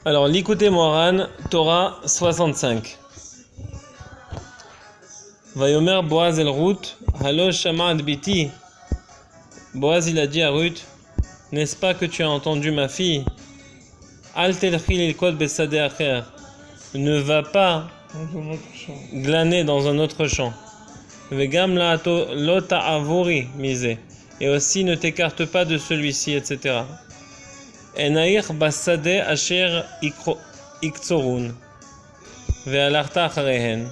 Alors, l'écoutez Moharan, Torah 65. Vayomer Boaz el Ruth, Halosh Shamad Biti. Boaz il a dit à Ruth, n'est-ce pas que tu as entendu ma fille? Al telchi lilkot besadeh acher. Ne va pas glaner dans un autre champ. Vegam lo ta'avori misé. Et aussi ne t'écarte pas de celui-ci, etc. Enaïr basadeh asher iktzorun. Ve'alarta acharehen.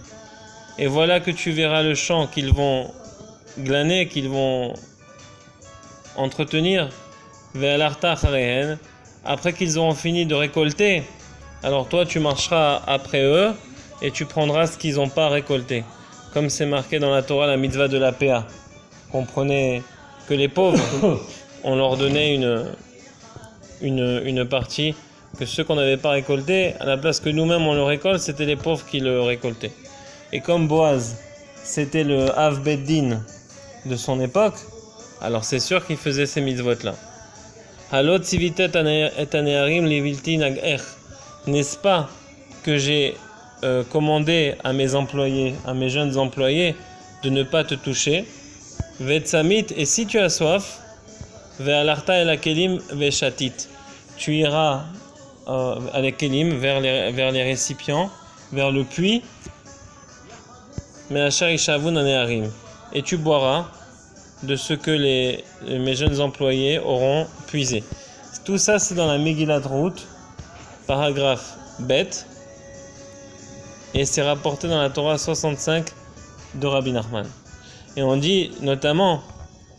Et voilà que tu verras le champ qu'ils vont glaner, qu'ils vont entretenir, après qu'ils auront fini de récolter. Alors toi tu marcheras après eux et tu prendras ce qu'ils n'ont pas récolté. Comme c'est marqué dans la Torah, la mitzvah de la PA. Comprenez que les pauvres, on leur donnait une partie, que ceux qu'on n'avait pas récolté, à la place que nous-mêmes on le récolte, c'était les pauvres qui le récoltaient. Et comme Boaz, c'était le Av Beddin de son époque, alors c'est sûr qu'il faisait ces mitzvot-là. Halot sivitet et anearim levilti nag'er. N'est-ce pas que j'ai commandé à mes employés, à mes jeunes employés, de ne pas te toucher? Vetsamit, et si tu as soif, ve'alarta el akelim ve'shatit. Tu iras à l'akelim, vers les récipients, vers le puits, et tu boiras de ce que mes jeunes employés auront puisé. Tout ça, c'est dans la Megillat Ruth, paragraphe bête, et c'est rapporté dans la Torah 65 de Rabbi Nachman. Et on dit notamment,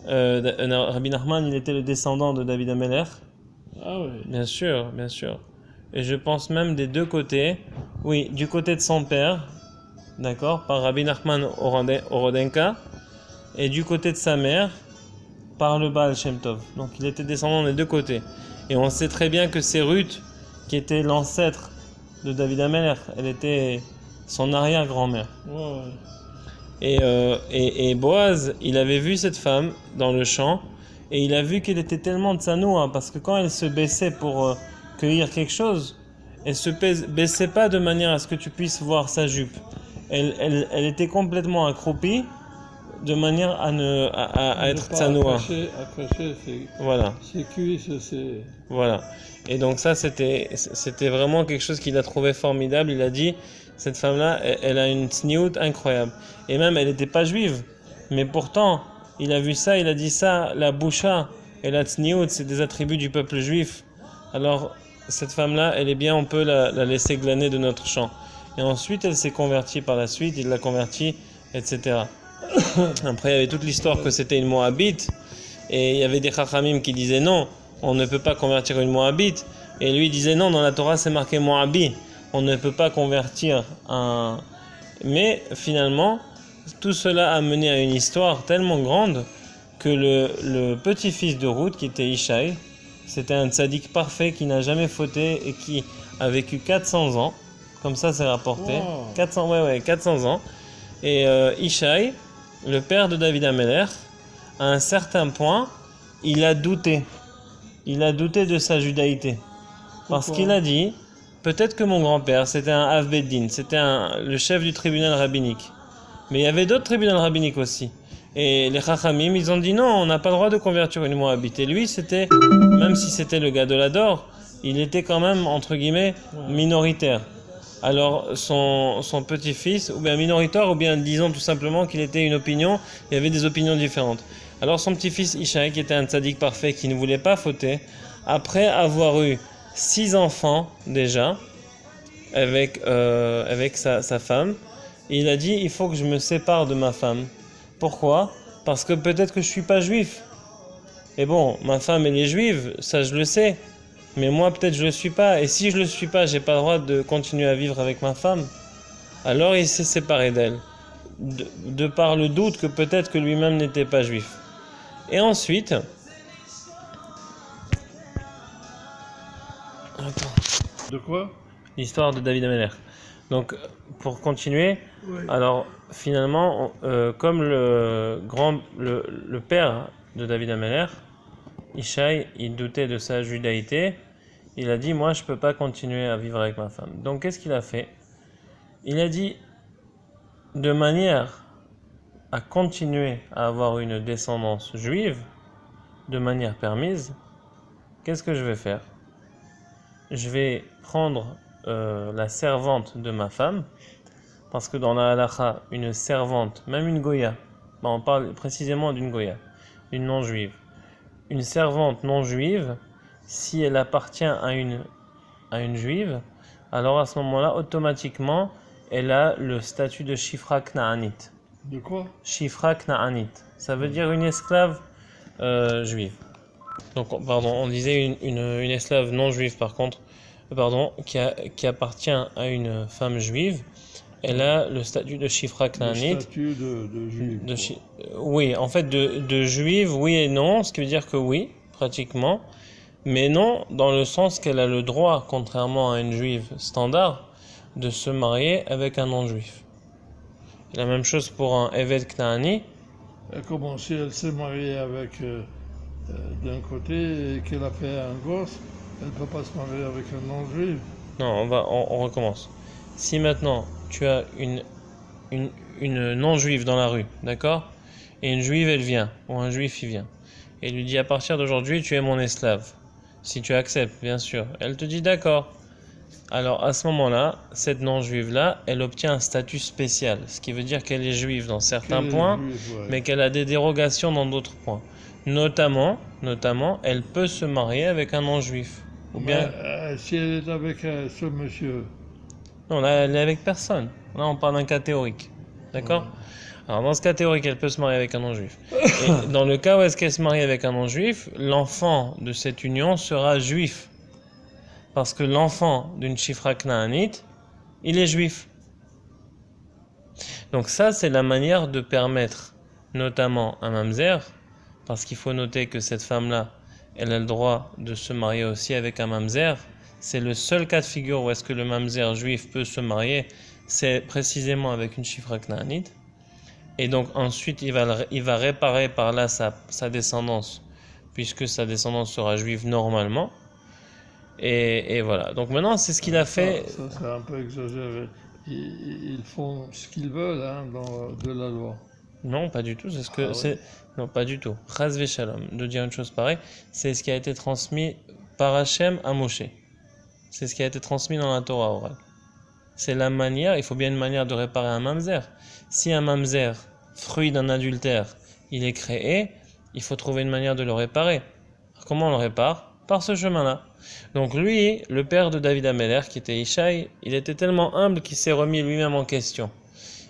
Rabbi Nachman, il était le descendant de David Ameler. Ah oui. Bien sûr, bien sûr. Et je pense même des deux côtés. Oui, du côté de son père, d'accord, par Rabbi Nachman Orodenka, et du côté de sa mère, par le Baal Shem Tov. Donc il était descendant des deux côtés. Et on sait très bien que c'est Ruth qui était l'ancêtre de David Ameler. Elle était son arrière-grand-mère. Ouais. Et Boaz, il avait vu cette femme dans le champ, et il a vu qu'elle était tellement tsanoua, parce que quand elle se baissait pour cueillir quelque chose, elle se baissait pas de manière à ce que tu puisses voir sa jupe. Elle était complètement accroupie, de manière à être tsanoua. Accrocher Voilà. ses cuisses, c'est... Voilà. Et donc ça, c'était vraiment quelque chose qu'il a trouvé formidable. Il a dit, cette femme-là, elle a une tsniout incroyable. Et même, elle n'était pas juive. Mais pourtant, il a vu ça, il a dit ça, la boucha et la tsniout, c'est des attributs du peuple juif. Alors, cette femme-là, elle est bien, on peut la laisser glaner de notre champ. Et ensuite, elle s'est convertie par la suite, il l'a convertie, etc. Après, il y avait toute l'histoire que c'était une Moabite. Et il y avait des Chachamim qui disaient non, on ne peut pas convertir une Moabite. Et lui disait non, dans la Torah c'est marqué Moabi, on ne peut pas convertir un... Mais finalement, tout cela a mené à une histoire tellement grande que le petit-fils de Ruth, qui était Ishaï, c'était un tzaddik parfait qui n'a jamais fauté et qui a vécu 400 ans, comme ça c'est rapporté, Wow. 400 ans. Et Ishaï, le père de David Ameler, à un certain point, il a douté de sa judaïté. Parce qu'il a dit, peut-être que mon grand-père, c'était un Av Beddin, c'était le chef du tribunal rabbinique. Mais il y avait d'autres tribunaux rabbiniques aussi. Et les Chachamim, ils ont dit non, on n'a pas le droit de convertir une Moabite. Et lui, c'était, même si c'était le Gadolador, il était quand même, entre guillemets, minoritaire. Alors son petit-fils, ou bien minoritaire, ou bien disons tout simplement qu'il était une opinion, il y avait des opinions différentes. Alors son petit-fils Ishaï, qui était un tzaddik parfait, qui ne voulait pas fauter, après avoir eu 6 enfants déjà, avec sa femme, il a dit, il faut que je me sépare de ma femme. Pourquoi? Parce que peut-être que je ne suis pas juif. Et bon, ma femme elle est juive, ça je le sais. Mais moi peut-être je le suis pas. Et si je le suis pas, j'ai pas le droit de continuer à vivre avec ma femme. Alors il s'est séparé d'elle. De par le doute que peut-être que lui-même n'était pas juif. Et ensuite... Attends. De quoi? L'histoire de David Ameller. Donc, pour continuer, alors finalement, comme le père de David Ameller, Ishaï, il doutait de sa judaïté, il a dit, moi, je ne peux pas continuer à vivre avec ma femme. Donc, qu'est-ce qu'il a fait? Il a dit, de manière à continuer à avoir une descendance juive, de manière permise, qu'est-ce que je vais faire? Je vais prendre la servante de ma femme, parce que dans la halakha, une servante, même une goya, on parle précisément d'une goya, une non-juive. Une servante non-juive, si elle appartient à une juive, alors à ce moment-là, automatiquement, elle a le statut de Shifra Knaanite. De quoi? Shifra Knaanite, ça veut dire une esclave juive. Donc, pardon, on disait une esclave non-juive, par contre, qui appartient à une femme juive, elle a le statut de Shifra Knaanite. Le statut de juive. Oui, en fait, de juive, oui et non, ce qui veut dire que oui, pratiquement, mais non dans le sens qu'elle a le droit, contrairement à une juive standard, de se marier avec un non-juif. La même chose pour un Eved Knaani. Comment si elle s'est mariée avec d'un côté et qu'elle a fait un gosse, elle ne peut pas se marier avec un non-juif? Non, on recommence. Si maintenant tu as une non-juive dans la rue, d'accord? Et une juive elle vient, ou un juif il vient, et lui dit à partir d'aujourd'hui tu es mon esclave. Si tu acceptes, bien sûr. Elle te dit d'accord. Alors à ce moment-là, cette non-juive-là, elle obtient un statut spécial, ce qui veut dire qu'elle est juive dans certains points, mais qu'elle a des dérogations dans d'autres points. Notamment, elle peut se marier avec un non-juif. Ou bien... si elle est avec ce monsieur. Non, là, elle est avec personne. Là, on parle d'un cas théorique. D'accord? Ouais. Alors, dans ce cas théorique, elle peut se marier avec un non-juif. Et dans le cas où est-ce qu'elle se marie avec un non-juif, l'enfant de cette union sera juif. Parce que l'enfant d'une Shifra Knaanite, il est juif. Donc ça, c'est la manière de permettre, notamment un mamzer, parce qu'il faut noter que cette femme-là, elle a le droit de se marier aussi avec un mamzer. C'est le seul cas de figure où est-ce que le mamzer juif peut se marier, c'est précisément avec une Shifra Knaanite. Et donc ensuite, il va réparer par là sa descendance, puisque sa descendance sera juive normalement. Et voilà. Donc maintenant, c'est ce qu'il a fait. Ça c'est un peu exagéré. Ils font ce qu'ils veulent de la loi. Non, pas du tout. C'est ce que c'est. Non, pas du tout. Chas v'shalom. De dire une chose pareille, c'est ce qui a été transmis par Hachem à Moshe. C'est ce qui a été transmis dans la Torah orale. C'est la manière. Il faut bien une manière de réparer un mamzer. Si un mamzer, fruit d'un adultère, il est créé, il faut trouver une manière de le réparer. Comment on le répare? Par ce chemin-là. Donc lui, le père de David Ameler, qui était Ishaï, il était tellement humble qu'il s'est remis lui-même en question.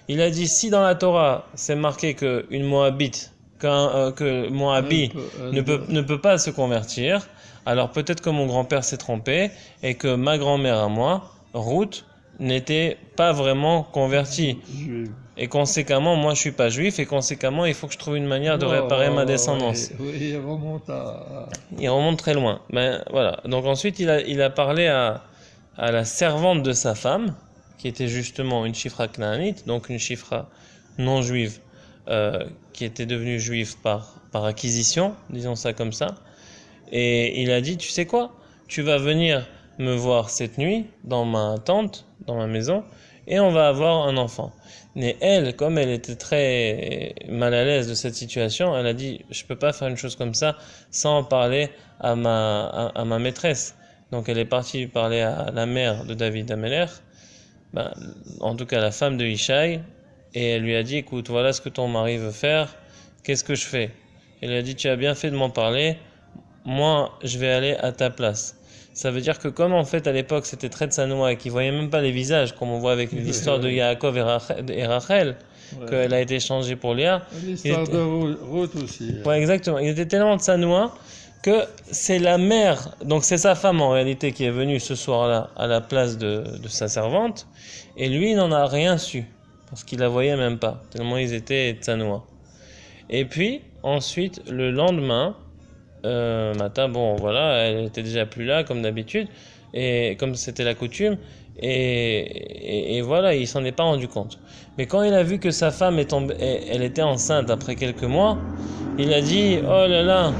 Il a dit, si dans la Torah, c'est marqué qu'une Moabite, que Moabi ne peut pas se convertir, alors peut-être que mon grand-père s'est trompé et que ma grand-mère à moi, Ruth, n'était pas vraiment convertie. Et conséquemment, moi je suis pas juif et conséquemment, il faut que je trouve une manière de réparer ma descendance. Oui, il remonte très loin. Mais voilà. Donc ensuite, il a parlé à la servante de sa femme, qui était justement une Shifra Knaanite, donc une Shifra non juive, qui était devenue juive par acquisition, disons ça comme ça. Et il a dit, tu sais quoi? Tu vas venir me voir cette nuit dans ma tente, dans ma maison, et on va avoir un enfant. Mais elle, comme elle était très mal à l'aise de cette situation, elle a dit, je peux pas faire une chose comme ça sans en parler à ma maîtresse. Donc elle est partie parler à la mère de David Ameler, en tout cas la femme de Ishaï, et elle lui a dit, écoute, voilà ce que ton mari veut faire, qu'est-ce que je fais? Elle lui a dit, tu as bien fait de m'en parler, moi je vais aller à ta place. Ça veut dire que comme en fait à l'époque c'était très tsanoua et qu'ils voyaient même pas les visages, comme on voit avec l'histoire de Yaakov et Rachel, qu'elle a été changée pour Léa. L'histoire de Ruth aussi. Ouais, exactement. Il était tellement tsanoua que c'est la mère, donc c'est sa femme en réalité qui est venue ce soir-là à la place de sa servante, et lui il n'en a rien su, parce qu'il la voyait même pas, tellement ils étaient tsanoua. Et puis ensuite le lendemain, matin, bon voilà, elle était déjà plus là comme d'habitude, et comme c'était la coutume, et voilà, il s'en est pas rendu compte. Mais quand il a vu que sa femme elle était enceinte après quelques mois, il a dit, oh là là,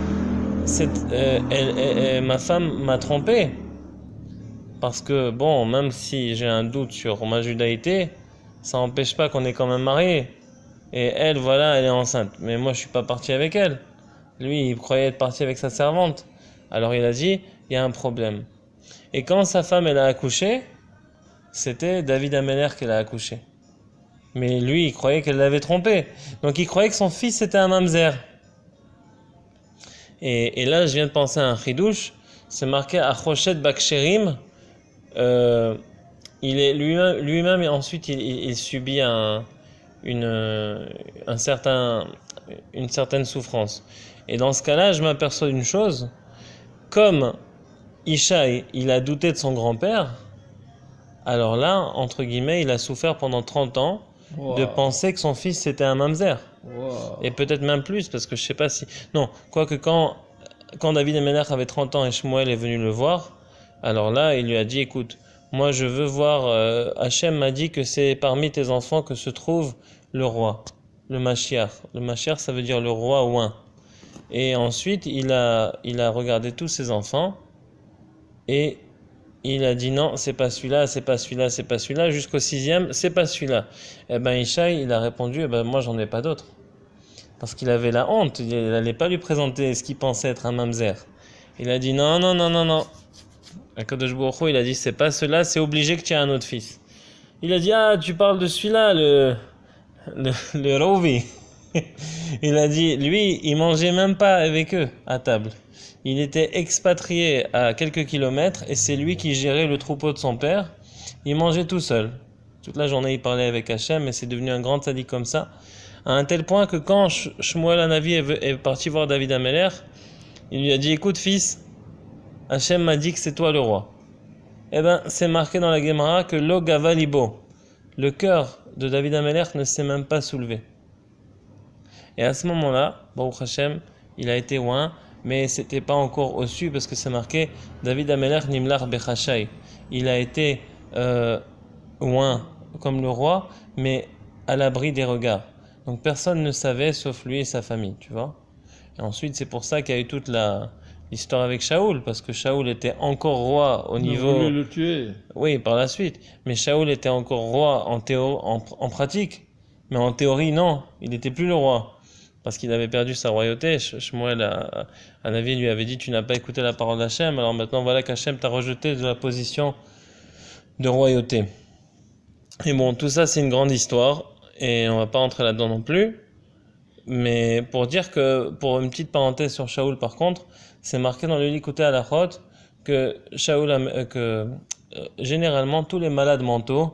ma femme m'a trompé, Parce que, bon, même si j'ai un doute sur ma judaïté, ça n'empêche pas qu'on est quand même mariés. Et elle, voilà, elle est enceinte. Mais moi, je suis pas parti avec elle. Lui, il croyait être parti avec sa servante. Alors il a dit, il y a un problème. Et quand sa femme, elle a accouché, c'était David Ameller qu'elle a accouché. Mais lui, il croyait qu'elle l'avait trompé. Donc il croyait que son fils était un mamzer. Et là, je viens de penser à un chidouche. C'est marqué à Choshet Baksherim. Il est lui-même et ensuite il subit une certaine souffrance. Et dans ce cas-là, je m'aperçois d'une chose. Comme Ishaï, il a douté de son grand-père, alors là, entre guillemets, il a souffert pendant 30 ans de penser que son fils c'était un mamzer. Et peut-être même plus, parce que je sais pas si... Non, quoique quand David Amelech avait 30 ans et Shmuel est venu le voir, alors là, il lui a dit, écoute, moi je veux voir, Hachem m'a dit que c'est parmi tes enfants que se trouve le roi, le Mashiach. Le Mashiach, ça veut dire le roi oint. Et ensuite, il a regardé tous ses enfants et il a dit non, c'est pas celui-là, c'est pas celui-là, c'est pas celui-là, jusqu'au 6e, c'est pas celui-là. Eh ben, Ishaï, il a répondu, eh ben, moi j'en ai pas d'autres. Parce qu'il avait la honte, il n'allait pas lui présenter ce qu'il pensait être un mamzer. Il a dit non, non, non, non, non. Akadosh Baruch Hu, il a dit c'est pas cela, c'est obligé que tu aies un autre fils. Il a dit ah, tu parles de celui-là, le Rovi. Il a dit, lui, il mangeait même pas avec eux à table. Il était expatrié à quelques kilomètres et c'est lui qui gérait le troupeau de son père. Il mangeait tout seul. Toute la journée, il parlait avec Hachem et c'est devenu un grand sadique comme ça. À un tel point que quand Shmuel Hanavi est parti voir David Ameller, il lui a dit, écoute fils, Hachem m'a dit que c'est toi le roi. Eh ben, c'est marqué dans la Gemara que Lo Gava Libo, le cœur de David Ameller ne s'est même pas soulevé. Et à ce moment-là, Baruch Hashem, il a été oint, mais c'était pas encore au-dessus parce que c'est marqué David Ameller Nimlar Bechashai. Il a été oint comme le roi, mais à l'abri des regards. Donc personne ne savait sauf lui et sa famille, tu vois. Et ensuite, c'est pour ça qu'il y a eu toute l'histoire avec Shaoul, parce que Shaoul était encore roi au niveau... On voulait le tuer. Oui, par la suite. Mais Shaoul était encore roi en pratique. Mais en théorie, non. Il n'était plus le roi. Parce qu'il avait perdu sa royauté. Shmuel, Hanavi lui avait dit, tu n'as pas écouté la parole d'Hachem, alors maintenant voilà qu'Hachem t'a rejeté de la position de royauté. Et bon, tout ça c'est une grande histoire, et on va pas entrer là-dedans non plus. Mais pour dire que, pour une petite parenthèse sur Shaoul par contre, c'est marqué dans le Likutei Halachot que généralement tous les malades mentaux,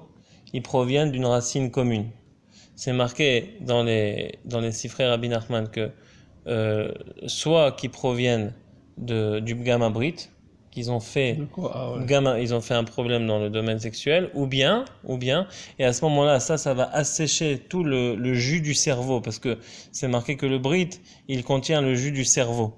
ils proviennent d'une racine commune. C'est marqué dans les Sifrei Rabbi Nachman que soit qui proviennent du Pgam Abrit, qu'ils ont fait ils ont fait un problème dans le domaine sexuel, ou bien, et à ce moment-là, ça va assécher tout le jus du cerveau, parce que c'est marqué que le Brit, il contient le jus du cerveau.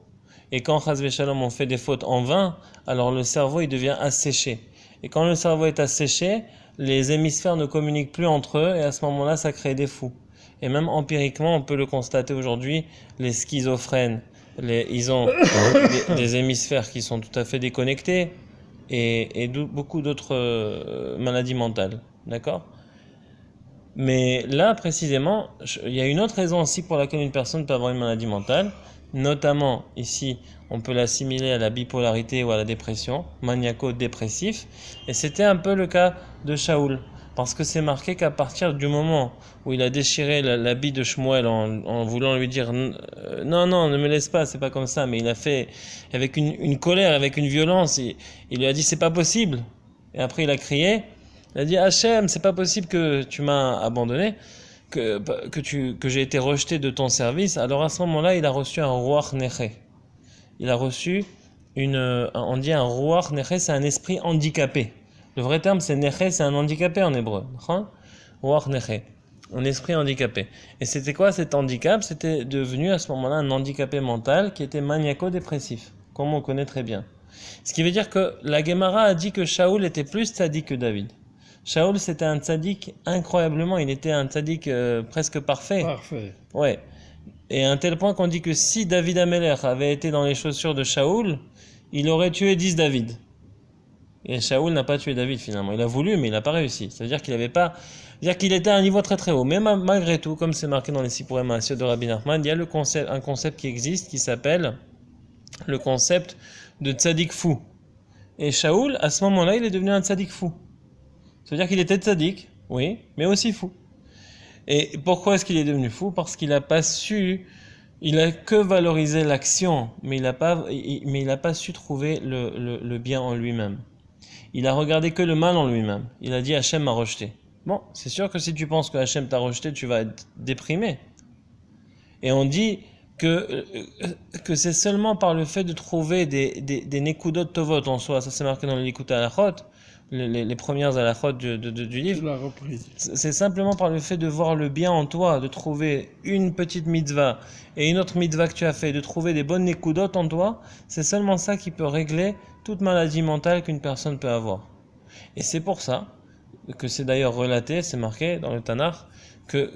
Et quand Chas Veshalom on fait des fautes en vain, alors le cerveau il devient asséché. Et quand le cerveau est asséché, les hémisphères ne communiquent plus entre eux et à ce moment-là, ça crée des fous. Et même empiriquement, on peut le constater aujourd'hui, les schizophrènes, ils ont des hémisphères qui sont tout à fait déconnectés et beaucoup d'autres maladies mentales. D'accord ? Mais là, précisément, il y a une autre raison aussi pour laquelle une personne peut avoir une maladie mentale. Notamment, ici, on peut l'assimiler à la bipolarité ou à la dépression, maniaco-dépressif. Et c'était un peu le cas de Shaoul. Parce que c'est marqué qu'à partir du moment où il a déchiré l'habit de Shmuel en voulant lui dire non, ne me laisse pas, c'est pas comme ça. Mais il a fait avec une colère, avec une violence. Il lui a dit c'est pas possible. Et après il a crié. Il a dit Hachem, c'est pas possible que tu m'as abandonné. Que j'ai été rejeté de ton service. Alors à ce moment-là, il a reçu un ruach neché. Il a reçu on dit un ruach neché, c'est un esprit handicapé. Le vrai terme c'est neché, c'est un handicapé en hébreu. Ruach neché, un esprit handicapé. Et c'était quoi cet handicap ? C'était devenu à ce moment-là un handicapé mental qui était maniaco-dépressif, comme on connaît très bien. Ce qui veut dire que la Gemara a dit que Shaoul était plus tzaddik que David. Shaoul, c'était un tzaddik incroyablement, il était un tzaddik presque parfait. Parfait. Ouais. Et à un tel point qu'on dit que si David Ameller avait été dans les chaussures de Shaoul, il aurait tué 10 David. Et Shaoul n'a pas tué David finalement. Il a voulu, mais il n'a pas réussi. C'est-à-dire qu'il avait pas, c'est-à-dire qu'il était à un niveau très très haut. Mais malgré tout, comme c'est marqué dans les Sipurim Maasiot de Rabbi Nachman, il y a un concept qui existe qui s'appelle le concept de tzaddik fou. Et Shaoul, à ce moment-là, il est devenu un tzaddik fou. C'est-à-dire qu'il était tzaddik, oui, mais aussi fou. Et pourquoi est-ce qu'il est devenu fou? Parce qu'il n'a pas su, il a que valorisé l'action, mais il n'a pas su trouver le bien en lui-même. Il a regardé que le mal en lui-même. Il a dit Hachem m'a rejeté. Bon, c'est sûr que si tu penses que Hachem t'a rejeté, tu vas être déprimé. Et on dit que c'est seulement par le fait de trouver des nekudot tovot en soi, ça c'est marqué dans le Likutei Halachot, les premières halachot du livre. Tu l'as repris. C'est simplement par le fait de voir le bien en toi, de trouver une petite mitzvah et une autre mitzvah que tu as fait, de trouver des bonnes nekudot en toi, c'est seulement ça qui peut régler toute maladie mentale qu'une personne peut avoir. Et c'est pour ça que c'est d'ailleurs relaté, c'est marqué dans le Tanakh, que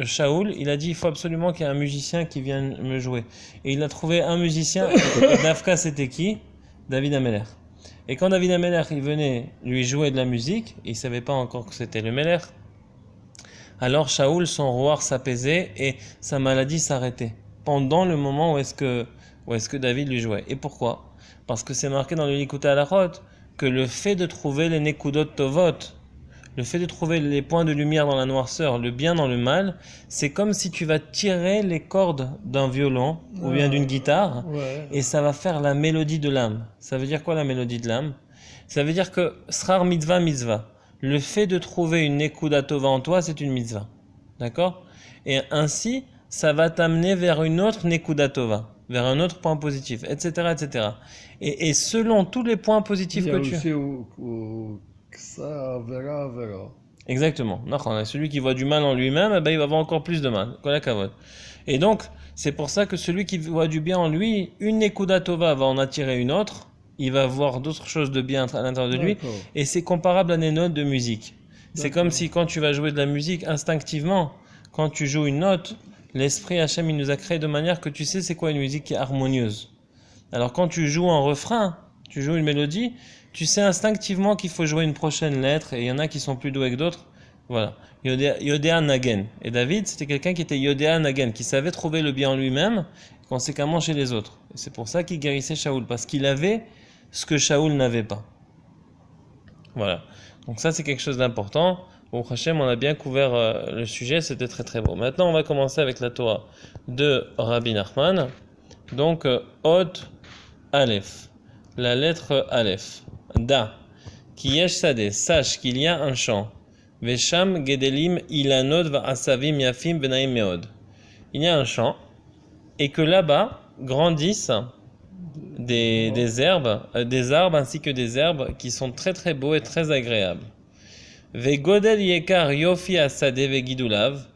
Shaoul, il a dit il faut absolument qu'il y ait un musicien qui vienne me jouer. Et il a trouvé un musicien, et Dafka c'était qui? David Ameler. Et quand David Ameler il venait lui jouer de la musique, il ne savait pas encore que c'était le Meler, alors Shaoul, son roi s'apaisait et sa maladie s'arrêtait. Pendant le moment où est-ce que David lui jouait. Et pourquoi? Parce que c'est marqué dans le Likutei Halachot que le fait de trouver les nekudot tovot, le fait de trouver les points de lumière dans la noirceur, le bien dans le mal, c'est comme si tu vas tirer les cordes d'un violon ou bien d'une guitare et ça va faire la mélodie de l'âme. Ça veut dire quoi la mélodie de l'âme? Ça veut dire que srar mitzvah mitzvah. Le fait de trouver une nekuda tova en toi, c'est une mitzvah. D'accord? Et ainsi, ça va t'amener vers une autre nekuda tova, vers un autre point positif, etc., etc. Et selon tous les points positifs que tu as. Ça verra. Exactement. Celui qui voit du mal en lui-même, il va avoir encore plus de mal. Et donc, c'est pour ça que celui qui voit du bien en lui, une nekuda tova va en attirer une autre. Il va voir d'autres choses de bien à l'intérieur de lui. Et c'est comparable à des notes de musique. C'est comme si quand tu vas jouer de la musique, instinctivement, quand tu joues une note, l'esprit Hachem, il nous a créé de manière que tu sais c'est quoi une musique qui est harmonieuse. Alors quand tu joues un refrain, tu joues une mélodie, tu sais instinctivement qu'il faut jouer une prochaine lettre, et il y en a qui sont plus doués que d'autres. Voilà. Yodéa Nagen. Et David, c'était quelqu'un qui était Yodéa Nagen, qui savait trouver le bien en lui-même, conséquemment chez les autres. Et c'est pour ça qu'il guérissait Shaoul, parce qu'il avait ce que Shaoul n'avait pas. Voilà. Donc ça, c'est quelque chose d'important. Bon, Hachem, on a bien couvert le sujet, c'était très très beau. Maintenant, on va commencer avec la Torah de Rabbi Nachman. Donc, Od Aleph, la lettre Aleph. Da, ki yesh sadeh, sache qu'il y a un champ. Vesham gedelim ilanod va'asavim yafim benaim meod. Il y a un champ, et que là-bas grandissent des herbes, des arbres ainsi que des herbes qui sont très très beaux et très agréables. Vegodel yekar yofi asadeh vegidulav,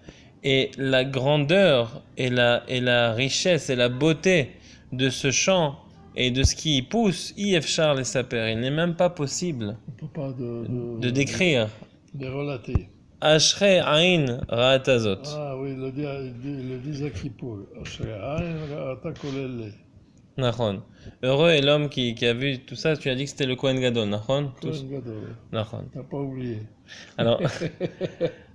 et la grandeur et la richesse et la beauté de ce champ et de ce qui y pousse, ifchar les saper, il n'est même pas possible de décrire. De relater. Ashrei ain ra'atazot. Ah oui, le disait qui pour. Ashrei ain ra'atakolele. Nachon. Heureux est l'homme qui a vu tout ça. Tu as dit que c'était le Kohen Gadol, Nachon? Kohen Gadol. Nachon. T'as pas oublié. Alors,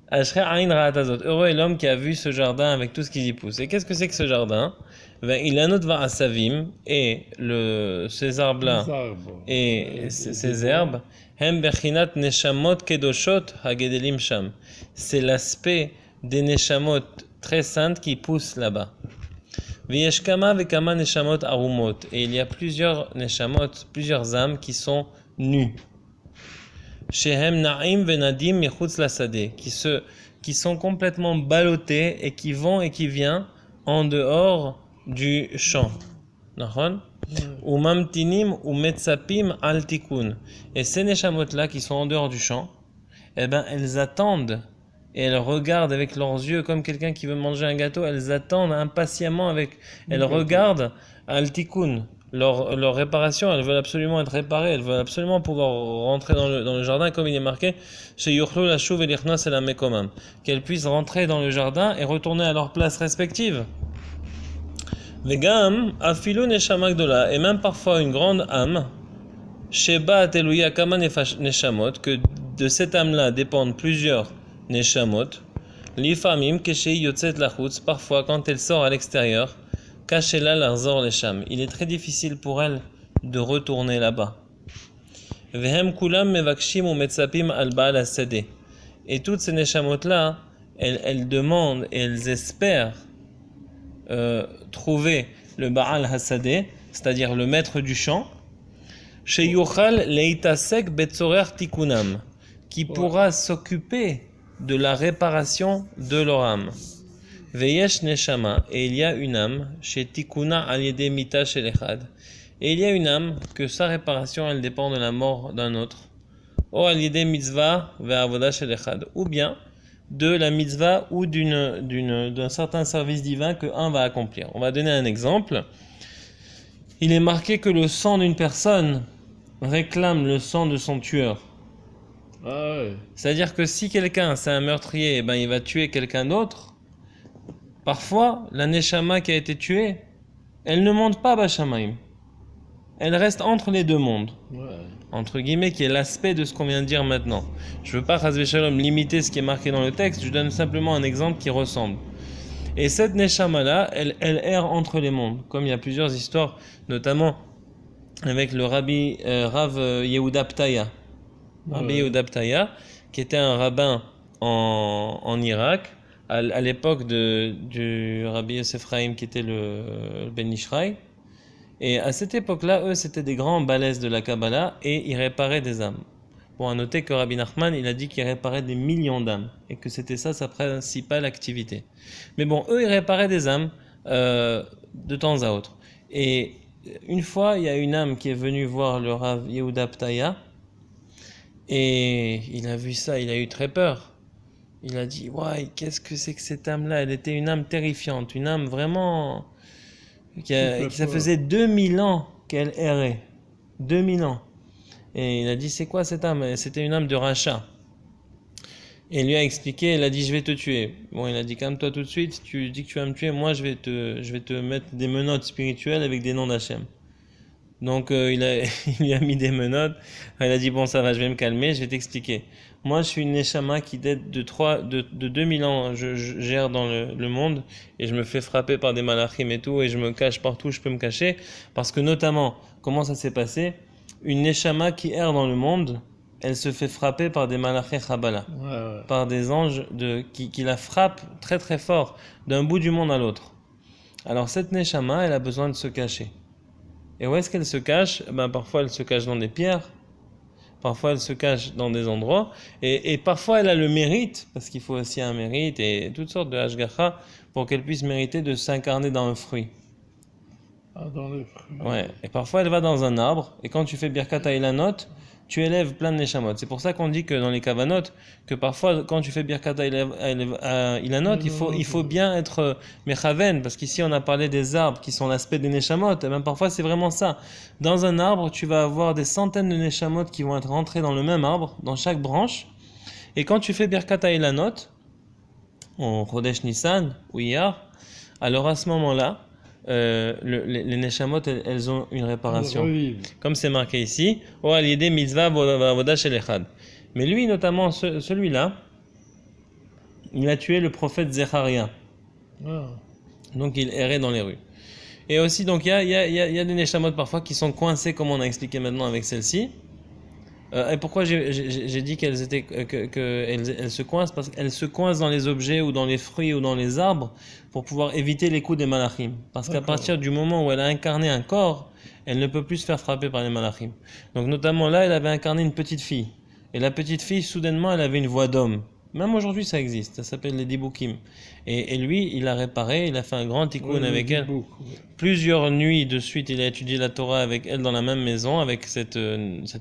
Ashrei ain ra'atazot. Heureux est l'homme qui a vu ce jardin avec tout ce qui y pousse. Et qu'est-ce que c'est que ce jardin? Il a notre va'asavim, et ces arbres-là et ces herbes, hem bechinat neshamot kedoshot hagedelim sham. C'est l'aspect des neshamot très saintes qui poussent là-bas. V'yesh kama vekama neshamot arumot, et il y a plusieurs neshamot, plusieurs âmes qui sont nues. Shehem na'im venadim michutz lasadeh, qui sont complètement ballottées et qui vont et qui viennent en dehors du champ. Ou mamtinim ou metzapim al tikun. Et ces neshamot-là qui sont en dehors du champ, eh ben, elles attendent et elles regardent avec leurs yeux comme quelqu'un qui veut manger un gâteau. Elles attendent impatiemment elles regardent al tikun, leur réparation. Elles veulent absolument être réparées. Elles veulent absolument pouvoir rentrer dans le jardin, comme il est marqué chez Yuchlu la Shuv elichnas el hamekomam, qu'elles puissent rentrer dans le jardin et retourner à leur place respective. Vegam afilu neshama gdola, et même parfois une grande âme, Sheba Teluya Kama Neshamot, que de cette âme-là dépendent plusieurs Neshamot. L'ifamim Keshei Yotzet Lachutz, parfois quand elle sort à l'extérieur, Kashela Larzor Lesham. Il est très difficile pour elle de retourner là-bas. Vehem Kulam Mevakshim ou Metzapim al Baal Hasadeh. Et toutes ces Neshamot-là, elles demandent et elles espèrent trouver le Baal Hasadeh, c'est-à-dire le maître du champ, Sheyuchal leitasek betzorer tikunam, qui pourra s'occuper de la réparation de leur âme. Veyesh neshama, et il y a une âme, chez tikuna al yede mita shel echad, et il y a une âme que sa réparation elle dépend de la mort d'un autre. O al yede mitzvah ve'avoda shel echad, ou bien de la mitzvah ou d'un certain service divin que un va accomplir. On va donner un exemple. Il est marqué que le sang d'une personne réclame le sang de son tueur. Ah ouais. C'est-à-dire que si quelqu'un, c'est un meurtrier, eh ben, il va tuer quelqu'un d'autre, parfois, la Neshama qui a été tuée, elle ne monte pas Bashamaim. Elle reste entre les deux mondes. Ouais. Entre guillemets, qui est l'aspect de ce qu'on vient de dire maintenant. Je ne veux pas, Chazvé Shalom, limiter ce qui est marqué dans le texte, je donne simplement un exemple qui ressemble. Et cette Neshama-là, elle erre entre les mondes. Comme il y a plusieurs histoires, notamment avec le Rabbi Rav Yehuda Ptaya. Rabbi Yehuda Ptaya, qui était un rabbin en Irak, à l'époque du Rabbi Yosef Chaim, qui était le Ben Ishraï. Et à cette époque-là, eux, c'était des grands balèzes de la Kabbalah et ils réparaient des âmes. Bon, à noter que Rabbi Nachman, il a dit qu'il réparait des millions d'âmes et que c'était ça sa principale activité. Mais bon, eux, ils réparaient des âmes de temps à autre. Et une fois, il y a une âme qui est venue voir le Rav Yehuda Ptaya et il a vu ça, il a eu très peur. Il a dit, ouais, qu'est-ce que c'est que cette âme-là? Elle était une âme terrifiante, une âme vraiment... ça faisait 2000 ans qu'elle errait. 2000 ans. Et il a dit, c'est quoi cette âme? C'était une âme de rachat. Et il lui a expliqué, il a dit, je vais te tuer. Bon, il a dit, calme-toi tout de suite, tu dis que tu vas me tuer, moi je vais te mettre des menottes spirituelles avec des noms d'Hachem. Donc il lui a mis des menottes. Il a dit, bon ça va, je vais me calmer, je vais t'expliquer. Moi je suis une Neshama qui date de 2000 ans, je gère dans le monde et je me fais frapper par des malachim et tout et je me cache partout où je peux me cacher. Parce que notamment, comment ça s'est passé? Une Neshama qui erre dans le monde, elle se fait frapper par des malachim Chabala, par des anges qui la frappent très très fort d'un bout du monde à l'autre. Alors cette Neshama, elle a besoin de se cacher. Et où est-ce qu'elle se cache? Parfois elle se cache dans des pierres, parfois elle se cache dans des endroits, et parfois elle a le mérite, parce qu'il faut aussi un mérite et toutes sortes de hashgacha pour qu'elle puisse mériter de s'incarner dans un fruit. Ah, dans les fruits. Ouais. Et parfois elle va dans un arbre, et quand tu fais Birkat Ilanot, tu élèves plein de neshamot. C'est pour ça qu'on dit que dans les kavanot, que parfois quand tu fais Birkat Ilanot, il faut bien être mechaven, parce qu'ici on a parlé des arbres qui sont l'aspect des neshamot, et même parfois c'est vraiment ça. Dans un arbre, tu vas avoir des centaines de neshamot qui vont être rentrés dans le même arbre, dans chaque branche, et quand tu fais Birkat Ilanot, en Chodesh Nissan, ou Iyar, alors à ce moment-là, les neshamot, elles ont une réparation. Comme c'est marqué ici, O al-yede mitzvah avoda shel echad. Mais lui, notamment celui-là, il a tué le prophète Zecharia. Donc il errait dans les rues. Et aussi, donc il y a des neshamot parfois qui sont coincés, comme on a expliqué maintenant avec celle-ci. Et pourquoi j'ai dit qu'elles se coincent? Parce qu'elles se coincent dans les objets ou dans les fruits ou dans les arbres pour pouvoir éviter les coups des malachim. Parce qu'à partir du moment où elle a incarné un corps, elle ne peut plus se faire frapper par les malachim. Donc notamment là, elle avait incarné une petite fille. Et la petite fille, soudainement, elle avait une voix d'homme. Même aujourd'hui, ça existe. Ça s'appelle les dibukim. Et lui, il a réparé, il a fait un grand tikkun avec elle. Plusieurs nuits de suite, il a étudié la Torah avec elle dans la même maison, avec cette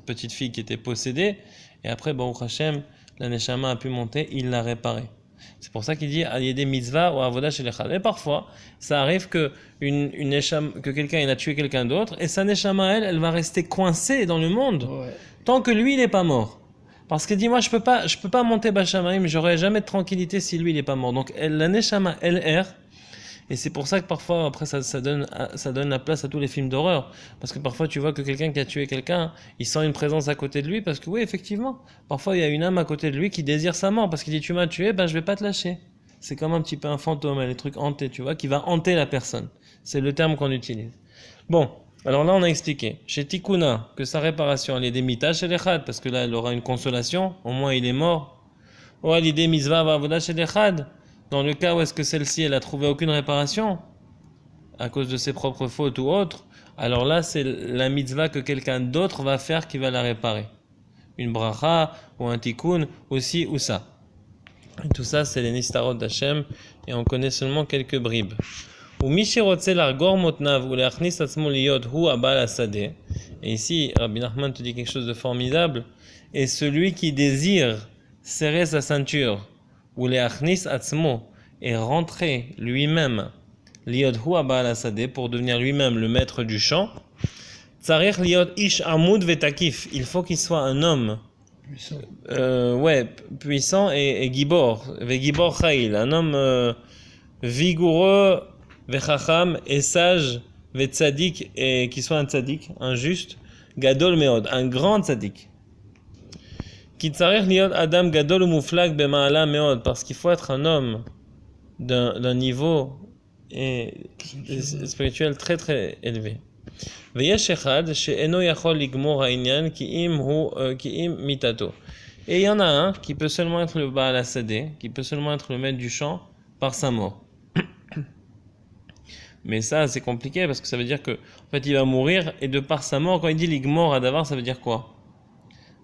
petite fille qui était possédée. Et après, Baruch Hashem, la Neshama a pu monter, il l'a réparé. C'est pour ça qu'il dit il y a des mitzvahs ou avodah shel echad. Et parfois, ça arrive que quelqu'un il a tué quelqu'un d'autre, et sa Neshama, elle va rester coincée dans le monde tant que lui, il n'est pas mort. Parce qu'il dit, moi, je peux pas monter Bashamaim, j'aurai jamais de tranquillité si lui, il n'est pas mort. Donc, la Neshama, elle erre, Et c'est pour ça que parfois, après, ça donne la place à tous les films d'horreur. Parce que parfois, tu vois que quelqu'un qui a tué quelqu'un, il sent une présence à côté de lui, parce que oui, effectivement, parfois, il y a une âme à côté de lui qui désire sa mort, parce qu'il dit, tu m'as tué, ben, je vais pas te lâcher. C'est comme un petit peu un fantôme, les trucs hantés, tu vois, qui va hanter la personne. C'est le terme qu'on utilise. Bon, alors là, on a expliqué, chez Tikuna, que sa réparation, elle est des mitas chez l'Echad, parce que là, elle aura une consolation, au moins il est mort. Ou à l'idée misva vavoda chez l'Echad, dans le cas où est-ce que celle-ci, elle a trouvé aucune réparation, à cause de ses propres fautes ou autres, alors là, c'est la mitzvah que quelqu'un d'autre va faire qui va la réparer. Une bracha, ou un tikkun, aussi, ou ça. Et tout ça, c'est les nistarot d'Hachem, et on connaît seulement quelques bribes. Ou mishirotze largor motnav ou leachnis atzmo liyot hu abal asadeh. Et ici, Rabbi Nachman te dit quelque chose de formidable. Et celui qui désire serrer sa ceinture, ou leachnis atzmo, et rentrer lui-même, liyot hu abal asadeh, pour devenir lui-même le maître du champ, tzarich liyot ish amud vetakif. Il faut qu'il soit un homme puissant et gibor, vegibor chayil, un homme vigoureux, vechacham et sage, vetzadik et qui soit un tzadik, un juste, gadol meod, un grand tzadik. Ki tzarich liot adam gadol umuflag bema'ala meod, parce qu'il faut être un homme d'un niveau spirituel très très élevé. ויש אחד שאינו יכול לגמור העניין כי אם מיתתו. Et il y en a un qui peut seulement être le Baal Hasadeh, qui peut seulement être le maître du champ par sa mort. Mais ça, c'est compliqué parce que ça veut dire que, en fait, il va mourir et de par sa mort, quand il dit l'igmor adavar, ça veut dire quoi?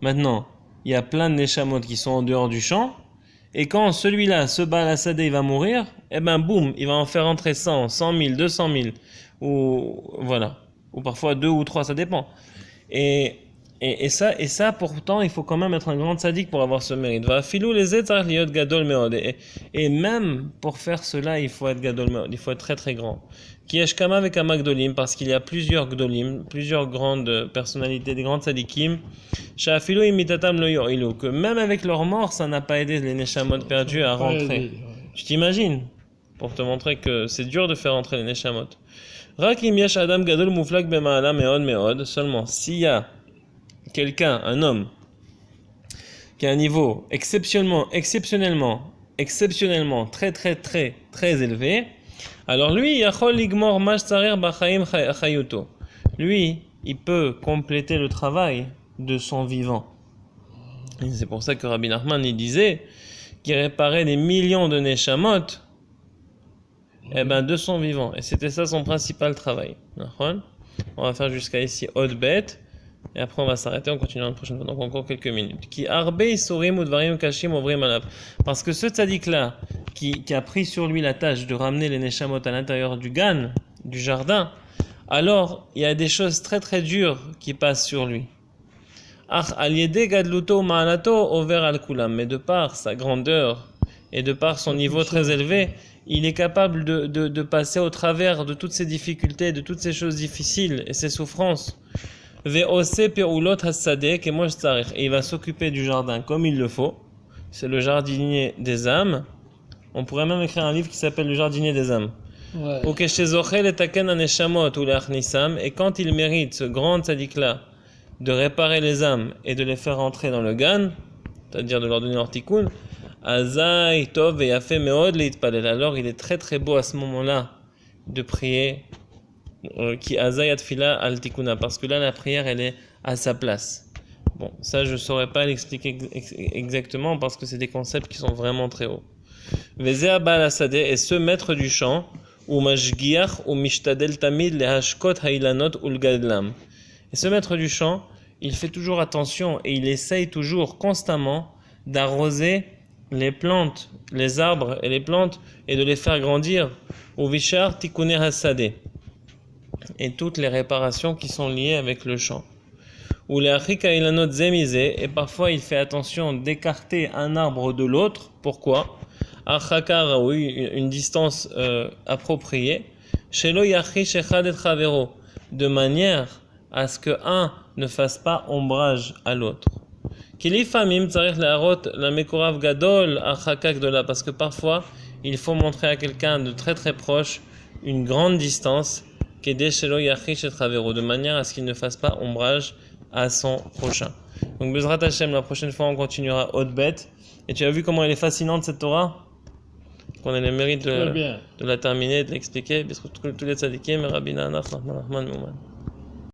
Maintenant, il y a plein de neshamot qui sont en dehors du champ, et quand celui-là, ce Baal Hasadeh, il va mourir, eh ben, boum, il va en faire entrer 100, 100 000, 200 000, ou voilà. Ou parfois 2 ou 3, ça dépend. Et ça, pourtant, il faut quand même être un grand tzaddik pour avoir ce mérite. Et même pour faire cela, il faut être gadol meod, il faut être très très grand. Kieshkama avec un gdolim, parce qu'il y a plusieurs gdolim, plusieurs grandes personnalités, des grands tzaddikim, que même avec leur mort, ça n'a pas aidé les neshamot perdus à rentrer. Tu t'imagines? Pour te montrer que c'est dur de faire rentrer les neshamot. Seulement s'il y a quelqu'un, un homme, qui a un niveau exceptionnellement très très très très élevé, alors lui, lui, il peut compléter le travail de son vivant. Et c'est pour ça que Rabbi Nachman il disait qu'il réparait des millions de neshamot, de son vivant. Et c'était ça son principal travail. On va faire jusqu'à ici Od Bet. Et après on va s'arrêter, on continue la prochaine fois. Donc encore quelques minutes. Parce que ce tzaddik là, qui a pris sur lui la tâche de ramener les neshamot à l'intérieur du gan, du jardin, alors il y a des choses très très dures qui passent sur lui. Mais de par sa grandeur et de par son niveau très élevé, il est capable de passer au travers de toutes ces difficultés, de toutes ces choses difficiles et ces souffrances. Et il va s'occuper du jardin comme il le faut. C'est le jardinier des âmes. On pourrait même écrire un livre qui s'appelle Le jardinier des âmes. Ouais. Et quand il mérite, ce grand tzaddik-là, de réparer les âmes et de les faire rentrer dans le gan, c'est-à-dire de leur donner leur tikkun, alors il est très très beau à ce moment-là de prier qui azayat fila al tikuna, parce que là la prière elle est à sa place. Bon, ça je saurais pas l'expliquer exactement parce que c'est des concepts qui sont vraiment très hauts. Vezea bal asade, et ce maître du chant ou mashgiach ou mishtadel tamid le hashkot hailanot ul gadlam. Et ce maître du chant, il fait toujours attention et il essaye toujours constamment d'arroser les plantes, les arbres et les plantes et de les faire grandir au vishar tikkuner hasadeh, et toutes les réparations qui sont liées avec le champ. Ou les achika ilanot zemizé, et parfois il fait attention d'écarter un arbre de l'autre. Pourquoi? Achakar, oui, une distance appropriée. Shelo yachish echad et chavero, de manière à ce que un ne fasse pas ombrage à l'autre. Parce que parfois, il faut montrer à quelqu'un de très très proche une grande distance, de manière à ce qu'il ne fasse pas ombrage à son prochain. Donc Bezrat Hashem, la prochaine fois on continuera Haute Bête. Et tu as vu comment elle est fascinante cette Torah? Qu'on a le mérite de la terminer, de l'expliquer. Tous les tzadikim, Rabbi Nachman Mouman.